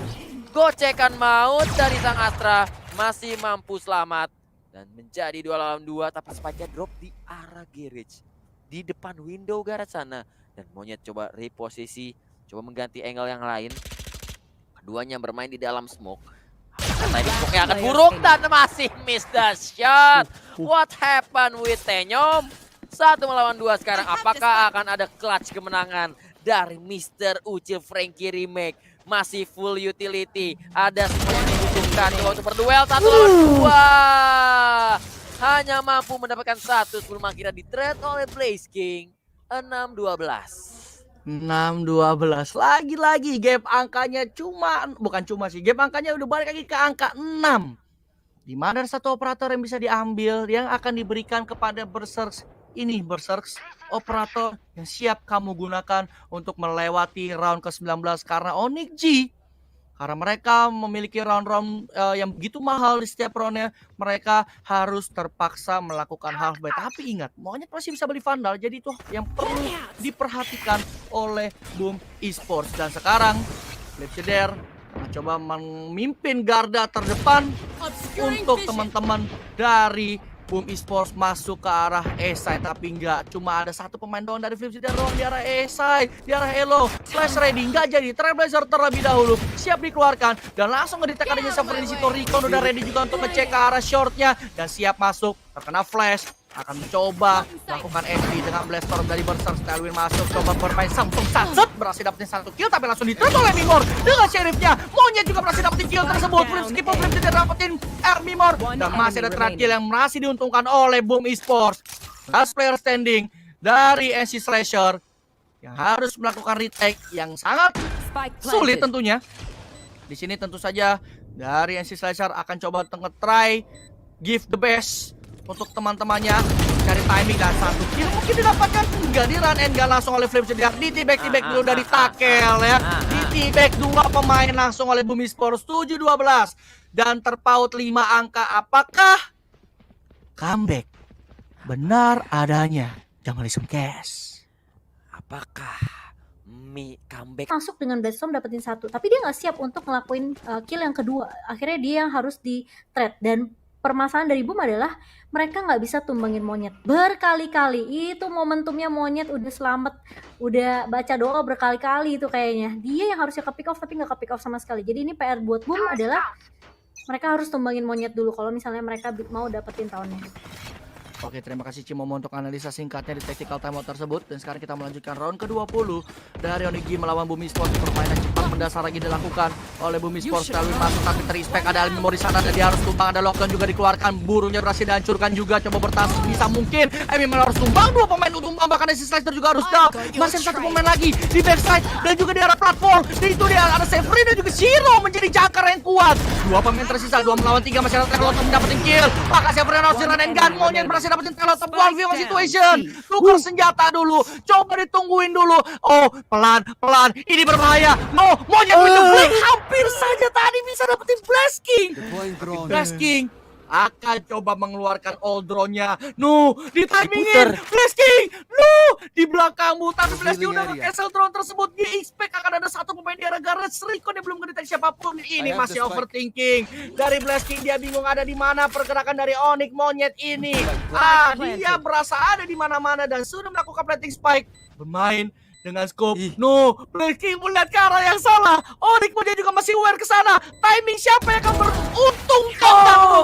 Gocekan maut dari sang Astra masih mampu selamat dan menjadi 2 lawan 2 tapi spike-nya drop di arah garage di depan window garage sana dan Monyet coba reposisi, coba mengganti angle yang lain. Keduanya bermain di dalam smoke. Timing smoke-nya akan buruk dan masih miss the shot. What happened with Tenyom? 1 melawan 2 sekarang. Apakah akan ada clutch kemenangan dari Mr. Ucil Frankie Remake? Masih full utility. Ada semua yang dibutuhkan untuk berduel 1 lawan 2. Hanya mampu mendapatkan 1 sebelum akhirnya di-trade oleh Blaze King. 6-12. 6-12. Lagi-lagi gap angkanya bukan cuma sih. Gap angkanya udah balik lagi ke angka 6. Di mana ada satu operator yang bisa diambil yang akan diberikan kepada Berserk. Ini Berserk operator yang siap kamu gunakan untuk melewati round ke-19 karena Onyx G. Karena mereka memiliki round-round yang begitu mahal di setiap roundnya, mereka harus terpaksa melakukan halfway. Tapi ingat, Monyet masih bisa beli Vandal, jadi itu yang perlu diperhatikan oleh Boom Esports. Dan sekarang, Flip Jeder mencoba memimpin garda terdepan untuk teman-teman dari Boom Esports masuk ke arah A-side. Tapi enggak, cuma ada satu pemain doang dari Flip Jeder doang di arah A-side, di arah Elo. Flash ready, enggak jadi. Trailblazer terlebih dahulu siap dikeluarkan dan langsung ngedetek adanya server di situ. Recon udah ready juga untuk ngecek ke arah shortnya dan siap masuk. Terkena flash, akan mencoba melakukan FP dengan Blastorm dari Berserk. Stelwin masuk, coba bermain sempung satset, berhasil dapetin 1 kill tapi langsung diterima oleh Mimor dengan sheriffnya. Monyet juga berhasil dapetin kill tersebut. Flip tidak dapetin Mimor dan masih ada threat kill yang masih diuntungkan oleh Boom Esports. Last player standing dari NC Slasher yang harus melakukan retake yang sangat sulit tentunya. Di sini tentu saja dari NC Slasher akan coba nge-try give the best untuk teman-temannya, cari timing dan 1 kill mungkin didapatkan. Enggak, di run and enggak langsung oleh Flip Jeder. Di tibek dulu dari tackle ya. Di tibek 2 pemain langsung oleh Boom Esports. 7-12 dan terpaut 5 angka. Apakah comeback benar adanya Journalism Cash? Apakah comeback masuk dengan Blastorm dapetin 1, tapi dia nggak siap untuk ngelakuin kill yang kedua. Akhirnya dia yang harus di trade. Dan permasalahan dari Boom adalah mereka nggak bisa tumbangin Monyet berkali-kali. Itu momentumnya Monyet udah selamat, udah baca doa berkali-kali itu kayaknya. Dia yang harusnya ke pick off tapi nggak ke pick off sama sekali. Jadi ini PR buat Boom adalah mereka harus tumbangin Monyet dulu kalau misalnya mereka mau dapetin tahunnya. Oke, terima kasih Cimomo untuk analisa singkatnya di tactical timeout tersebut. Dan sekarang kita melanjutkan round ke-20 dari Onyx G melawan Bumi Sports. Permainan cepat mendasar lagi dilakukan oleh Bumi Sports. Melalui masuk tapi terispek ada Memori sana dan dia harus tumbang. Ada lockdown juga dikeluarkan. Burunya berhasil dihancurkan juga. Coba bertahan bisa mungkin. Memang harus tumbang. Dua pemain tumbang. Bahkan si Slicer juga harus down. Masih satu pemain lagi di backside dan juga di arah platform. Dan itu dia ada Severin dan juga Shiro menjadi jangkar yang kuat. Dua pemain tersisa. 2 melawan 3 masih ada Taylor untuk mendapatkan kill. Maka Severin harus dan gun monyet berhasil dapetin Taylor top 1v1 situation. Tukar senjata dulu. Coba ditungguin dulu. Oh, pelan. Ini berbahaya. No, monyet with the blink. Hampir saja tadi bisa dapetin Blast King. Blast King akan coba mengeluarkan old drone-nya. No, di timingin. Blast King. No, di belakangmu. Tapi Blast King udah nge-cancel drone tersebut. Dia expect akan ada satu pemain di arah garage. Recon yang belum ngedetek siapapun. Ini masih overthinking. Dari Blast King dia bingung ada di mana pergerakan dari Onyx monyet ini. Dia berasa ada di mana-mana dan sudah melakukan planting spike. Bermain dengan scope. No, Blast King melihat ke arah yang salah. Onyx monyet juga masih aware ke sana. Timing siapa yang akan beruntung?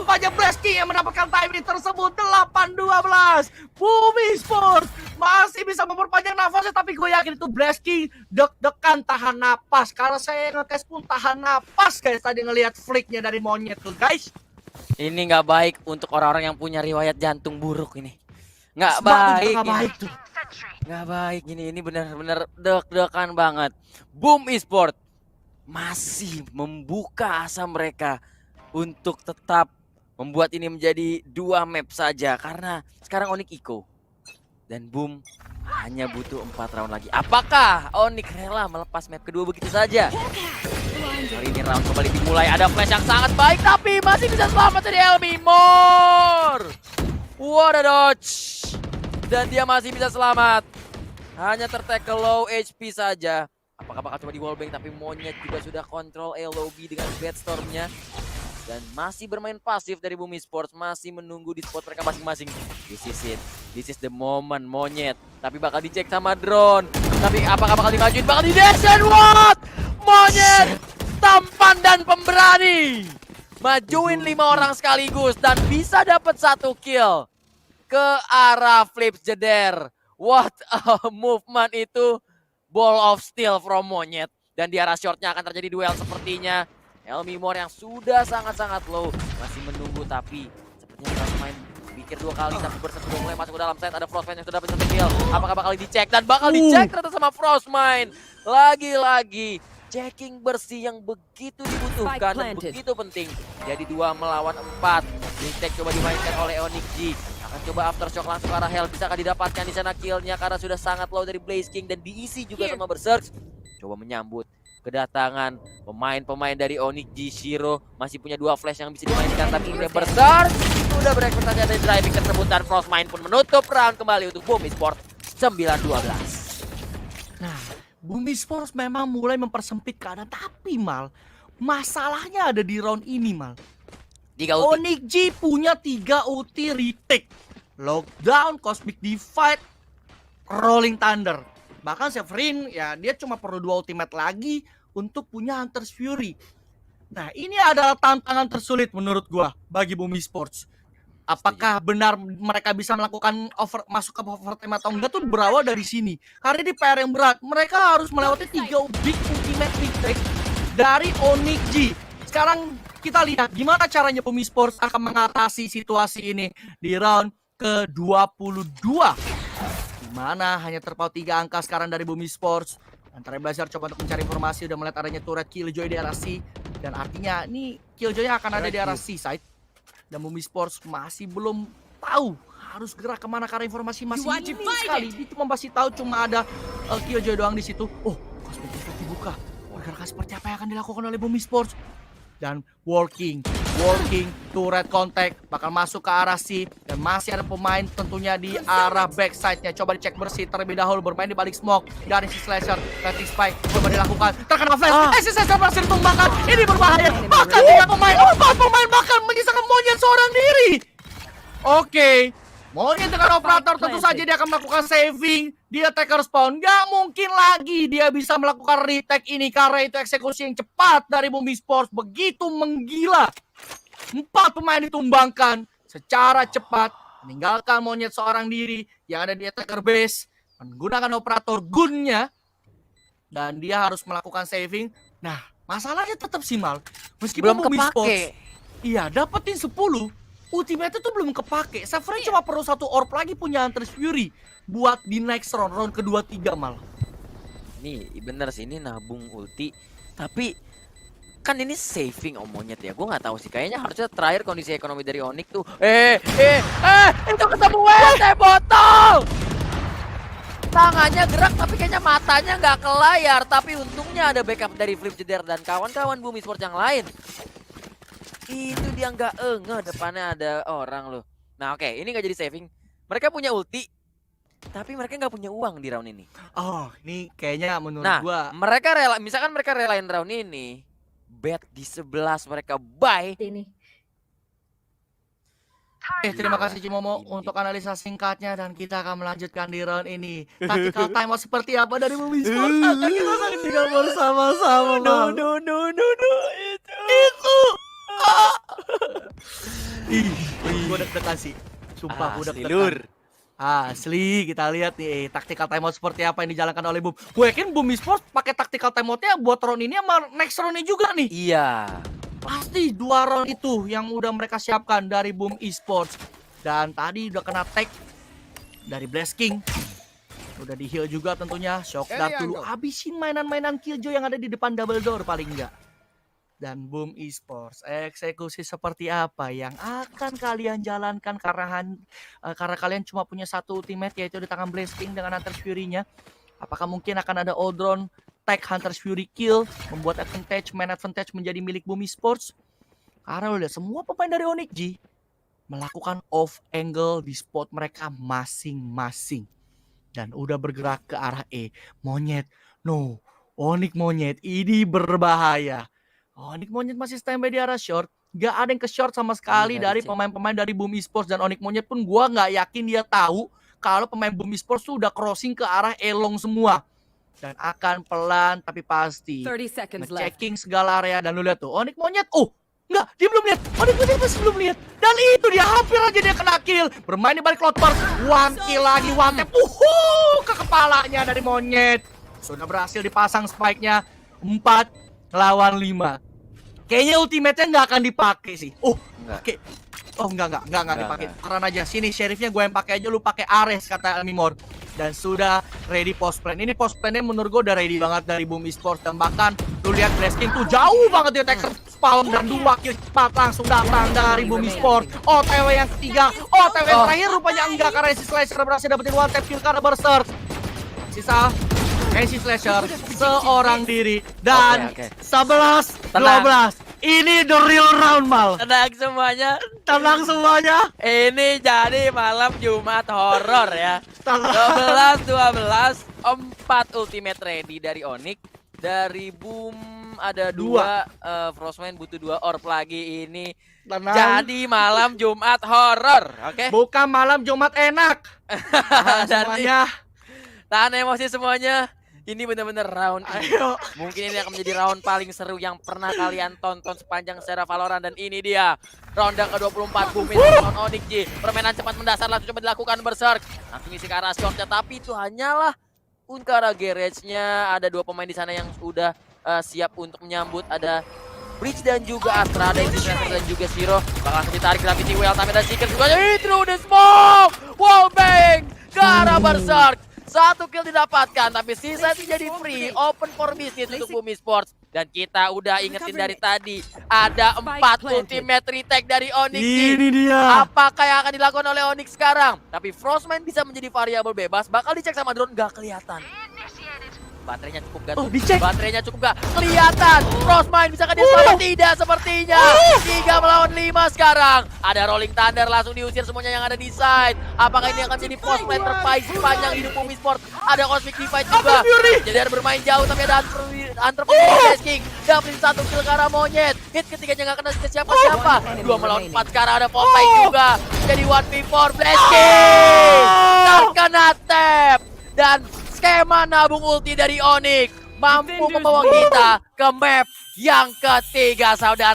Rupanya Blast King yang mendapatkan timing tersebut. 8-12. Bumi Sports masih bisa memperpanjang nafasnya, tapi gue yakin itu Blast King deg-degan tahan napas. Karena saya nge-cast pun tahan napas guys tadi ngelihat flicknya dari monyet tuh guys. Ini nggak baik untuk orang-orang yang punya riwayat jantung buruk ini. Nggak baik. Nggak baik ini benar-benar deg-degan banget. Boom Esport masih membuka asa mereka untuk tetap membuat ini menjadi 2 map saja karena sekarang Onyx Eco dan Boom hanya butuh 4 round lagi. Apakah Onyx rela melepas map kedua begitu saja? Kali ini round kembali dimulai. Ada flash yang sangat baik tapi masih bisa selamat dari Elmi More. What a dodge. Dan dia masih bisa selamat. Hanya tertackle low HP saja. Apakah bakal coba di wallbang, tapi monyet juga sudah kontrol LOB dengan Bedstorm-nya. Dan masih bermain pasif dari Bumi Sports. Masih menunggu di spot mereka masing-masing. This is it. This is the moment monyet. Tapi bakal dicek sama drone. Tapi apakah bakal dimajuin? Bakal di dash and what? Monyet tampan dan pemberani. Majuin 5 orang sekaligus dan bisa dapat 1 kill. Ke arah Flips Jeder. What a movement itu. Ball of steel from monyet. Dan di arah shortnya akan terjadi duel sepertinya. Elmi More yang sudah sangat-sangat low. Masih menunggu tapi sepertinya harus main pikir 2 kali. Tapi Berserk sudah mulai masuk ke dalam set. Ada Frostmine yang sudah dapat 1 kill. Apakah bakal dicek? Dan bakal dicek ternyata sama Frostmine. Lagi-lagi checking bersih yang begitu dibutuhkan dan begitu penting. Jadi 2 melawan 4. Retake coba dimainkan oleh Onyx G. Akan coba aftershock langsung ke arah Hell. Bisakah didapatkan di sana killnya karena sudah sangat low dari Blaze King dan diisi juga sama Berserk. Coba menyambut kedatangan pemain-pemain dari Onyx G. Shiro masih punya 2 flash yang bisa dimainkan tapi ini Berserk sudah berekspektasi dari driving tersebut dan Frostmine pun menutup round kembali untuk Bumi Sports 9-12. Nah, Bumi Sports memang mulai mempersempit keadaan tapi masalahnya ada di round ini 3 ulti. Onyx G punya 3 ulti retake. Lockdown, Cosmic Divide, Rolling Thunder. Bahkan Severin ya dia cuma perlu 2 ultimate lagi untuk punya Hunter's Fury. Nah, ini adalah tantangan tersulit menurut gua bagi Bumi Sports. Apakah benar mereka bisa melakukan masuk ke overtime atau enggak tuh berawal dari sini. Karena di PR yang berat, mereka harus melewati 3 big ultimate retake dari Onyx G. Sekarang kita lihat gimana caranya Bumi Sports akan mengatasi situasi ini di round ke-22. Dimana hanya terpaut 3 angka sekarang dari Bumi Sports. Antara Blazer coba untuk mencari informasi, udah melihat adanya turret Killjoy di arah C. Dan artinya ini Killjoy akan ada di arah C side. Dan Bumi Sports masih belum tahu harus gerak kemana karena informasi masih minim sekali. Itu masih tahu cuma ada Killjoy doang di situ. Oh, Cosmic Divide dibuka. Pergerakan seperti apa yang akan dilakukan oleh Bumi Sports? Dan working turret contact bakal masuk ke arah C dan masih ada pemain tentunya di arah backside-nya. Coba dicek bersih terlebih dahulu, bermain di balik smoke dari si Slasher. Planting spike coba dilakukan, terkena flash. Si Slasher berhasil ditumbangkan. Ini berbahaya. Bahkan 3 pemain, 4 pemain bahkan menyisakan monyet seorang diri. Oke. Monyet dengan operator tentu saja dia akan melakukan saving. Dia attacker spawn. Gak mungkin lagi dia bisa melakukan retake ini karena itu eksekusi yang cepat dari Bumi Sports. Begitu menggila. 4 pemain ditumbangkan secara cepat. meninggalkan monyet seorang diri yang ada di attacker base, menggunakan operator gunnya, dan dia harus melakukan saving. Nah, masalahnya tetap Simal, meskipun Belum Bumi Sports, kepake. iya dapetin 10, ultimate itu belum kepake. Severin cuma perlu 1 orb lagi punya Hunter's Fury buat di next round kedua 3 malah. Nih bener sih, ini nabung ulti. Tapi kan ini saving om monyet ya. Gue nggak tahu sih. Kayaknya harusnya terakhir kondisi ekonomi dari Onyx tuh. Itu ketemu WT botol. Tangannya gerak tapi kayaknya matanya nggak ke layar. Tapi untungnya ada backup dari Flip Jeder dan kawan-kawan Bumi Sport yang lain. Itu dia nggak depannya ada orang loh. Nah oke, ini nggak jadi saving. Mereka punya ulti. Tapi mereka nggak punya uang di round ini. Oh, ini kayaknya menurut Nah, gua mereka misalkan mereka relain round ini, bet di 11 mereka buy. Ini. terima kasih Cimomo untuk analisa singkatnya, dan kita akan melanjutkan di round ini. Tactical timeout seperti apa dari Bumi Sports akan kita saksikan bersama-sama. No, Itu. Gua deg-degan sih. Sumpah gua Asli, deg-degan. Lur. Asli, kita lihat nih tactical timeout seperti apa yang dijalankan oleh Boom. Gue yakin Bumi Sports pakai tactical timeoutnya buat round ini sama next round ini juga nih. Iya. Pasti 2 round itu yang udah mereka siapkan dari Boom Esports. Dan tadi udah kena tag dari Blast King. Udah di heal juga tentunya. Shock Dart dulu, habisin mainan-mainan Killjoy yang ada di depan double door paling enggak. Dan Boom Esports, eksekusi seperti apa yang akan kalian jalankan karena kalian cuma punya 1 ultimate, yaitu di tangan Blast King dengan Hunter's Fury-nya. Apakah mungkin akan ada Oldron tag Hunter's Fury kill, membuat main advantage menjadi milik Boom Esports? Karena udah semua pemain dari Onyx G melakukan off angle di spot mereka masing-masing. Dan udah bergerak ke arah E. Monyet, no. Onyx Monyet, ini berbahaya. Onyx Monyet masih standby di arah short. Gak ada yang ke short sama sekali dari pemain-pemain dari Boom Esports. Dan Onyx Monyet pun gua gak yakin dia tahu kalau pemain Boom Esports tuh udah crossing ke arah Elong semua. Dan akan pelan tapi pasti ngechecking segala area. Dan lu lihat tuh Onyx Monyet, enggak, dia belum lihat. Onyx Monyet masih belum lihat. Dan itu dia, hampir aja dia kena kill. Bermain di balik Cloudburst, 1 kill lagi, 1 tap. Ke kepalanya dari Monyet. Sudah berhasil dipasang spike-nya. 4 lawan 5. Kayaknya ultimate-nya nggak akan dipakai sih. Oke. Enggak dipakai. Tukeran aja. Sini sheriffnya gue yang pakai aja, lu pakai Ares kata Mimor. Dan sudah ready post plan. Ini post plan-nya menurut gue udah ready banget dari Boom Esports. Dan bahkan lu lihat Blast King tuh jauh banget dia attacker spawn, dan 2 kill cepat langsung datang dari Boom Esports. OTW yang ketiga, OTW yang terakhir rupanya enggak, karena si Slasher berhasil dapetin 1 tap kill karena berserk. Sisa Casey Slasher seorang diri, dan 11-12. Ini the real round, Mal. Tenang semuanya. Ini jadi malam Jumat horor ya. 12-12, 4 ultimate ready dari Onyx. Dari Boom ada 2, Frostman butuh 2 orb lagi. Ini jadi malam Jumat horor, oke? Bukan malam Jumat enak. Semuanya. Tahan emosi semuanya. Ini benar-benar round ini. Ayo. Mungkin ini akan menjadi round paling seru yang pernah kalian tonton sepanjang sejarah Valorant. Dan ini dia ronde ke-24 Bumi lawan Onyx G. Permainan cepat mendasar langsung coba dilakukan berserk. Langsung isi ke arah shotnya, tapi itu hanyalah Unkara garage-nya. Ada 2 pemain di sana yang sudah siap untuk menyambut. Ada Bridge dan juga Astra, ada Insider dan juga Zero. Bakal ditarik Gravity Well, tapi ada Seeker juga. Through the smoke, wallbang ke arah berserk. 1 kill didapatkan, tapi sisa itu jadi free, open for business untuk Bumi Sports. Dan kita udah ingetin dari tadi, ada 4 ultimate retake dari Onyx. Ini dia. Apakah yang akan dilakukan oleh Onyx sekarang? Tapi Frostman bisa menjadi variabel bebas, bakal dicek sama drone, gak kelihatan. Baterainya cukup gak? Dicek. Baterainya cukup gak? Kelihatan. Frostman bisa dia selamat? Tidak sepertinya. 3 melawan 5 sekarang. Ada Rolling Thunder langsung diusir semuanya yang ada di side. Apakah ini akan jadi post play terbaik sepanjang hidup Bumi Sport? Ada Cosmic Divide juga. Jadi ada bermain jauh, tapi ada Hunter Blast King. Dapetin 1 kill ke arah Monyet. Hit ketiganya gak kena ke siapa-siapa. 2 melawan 4 sekarang, ada Pop Fight juga. Jadi 1v4 Blast King. Terkena tap. Dan skema nabung ulti dari Onyx mampu membawa kita ke map yang ketiga, saudara.